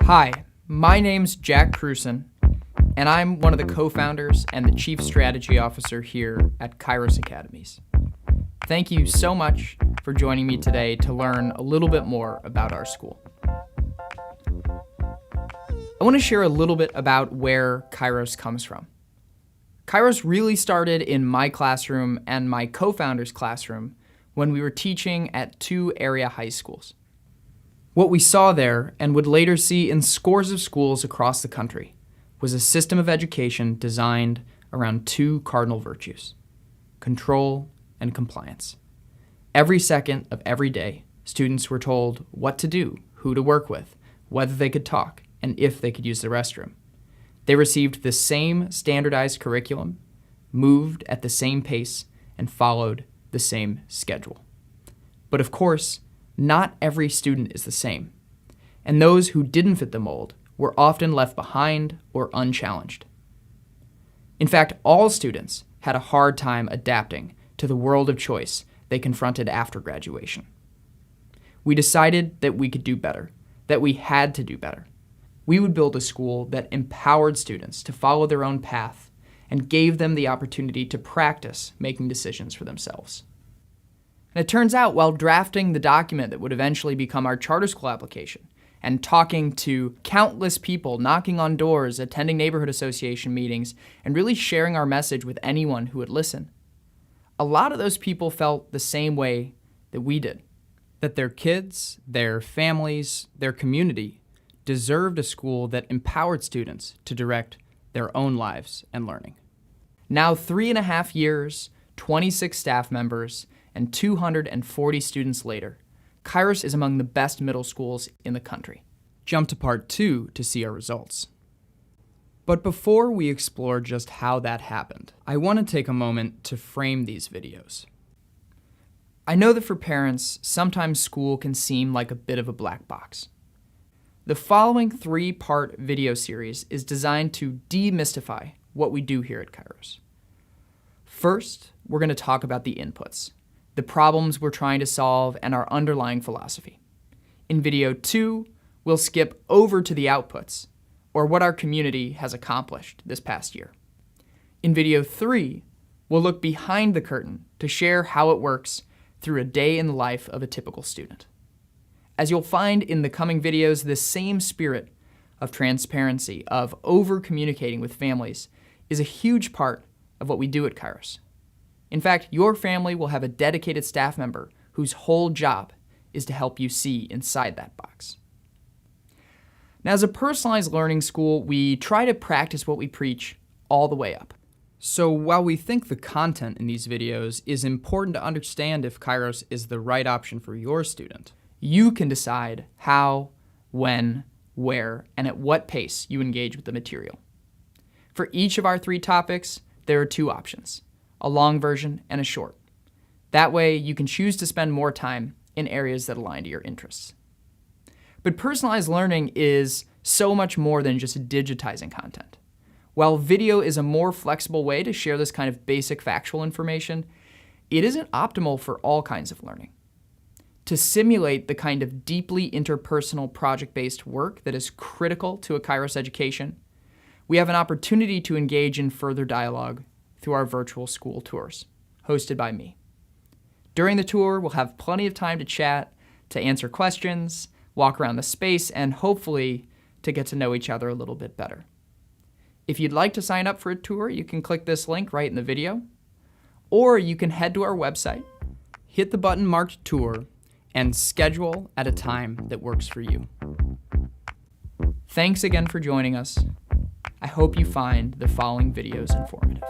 Hi, my name's Jack Cruson, and I'm one of the co-founders and the Chief Strategy Officer here at Kairos Academies. Thank you so much for joining me today to learn a little bit more about our school. I want to share a little bit about where Kairos comes from. Kairos really started in my classroom and my co-founder's classroom when we were teaching at two area high schools. What we saw there, and would later see in scores of schools across the country, was a system of education designed around two cardinal virtues: control and compliance. Every second of every day, students were told what to do, who to work with, whether they could talk, and if they could use the restroom. They received the same standardized curriculum, moved at the same pace, and followed the same schedule. But of course, not every student is the same, and those who didn't fit the mold were often left behind or unchallenged. In fact, all students had a hard time adapting to the world of choice they confronted after graduation. We decided that we could do better, that we had to do better. We would build a school that empowered students to follow their own path and gave them the opportunity to practice making decisions for themselves. And it turns out, while drafting the document that would eventually become our charter school application and talking to countless people, knocking on doors, attending neighborhood association meetings, and really sharing our message with anyone who would listen, a lot of those people felt the same way that we did, that their kids, their families, their community deserved a school that empowered students to direct their own lives and learning. Now, 3.5 years, 26 staff members, and 240 students later, Kairos is among the best middle schools in the country. Jump to part 2 to see our results. But before we explore just how that happened, I want to take a moment to frame these videos. I know that for parents, sometimes school can seem like a bit of a black box. The following 3-part video series is designed to demystify what we do here at Kairos. First, we're going to talk about the inputs, the problems we're trying to solve, and our underlying philosophy. In video 2, we'll skip over to the outputs, or what our community has accomplished this past year. In video 3, we'll look behind the curtain to share how it works through a day in the life of a typical student. As you'll find in the coming videos, this same spirit of transparency, of over-communicating with families, is a huge part of what we do at Kairos. In fact, your family will have a dedicated staff member whose whole job is to help you see inside that box. Now, as a personalized learning school, we try to practice what we preach all the way up. So while we think the content in these videos is important to understand if Kairos is the right option for your student, you can decide how, when, where, and at what pace you engage with the material. For each of our 3 topics, there are 2 options: a long version and a short. That way, you can choose to spend more time in areas that align to your interests. But personalized learning is so much more than just digitizing content. While video is a more flexible way to share this kind of basic factual information, it isn't optimal for all kinds of learning. To simulate the kind of deeply interpersonal project-based work that is critical to a Kairos education, we have an opportunity to engage in further dialogue through our virtual school tours, hosted by me. During the tour, we'll have plenty of time to chat, to answer questions, walk around the space, and hopefully to get to know each other a little bit better. If you'd like to sign up for a tour, you can click this link right in the video, or you can head to our website, hit the button marked Tour, and schedule at a time that works for you. Thanks again for joining us. I hope you find the following videos informative.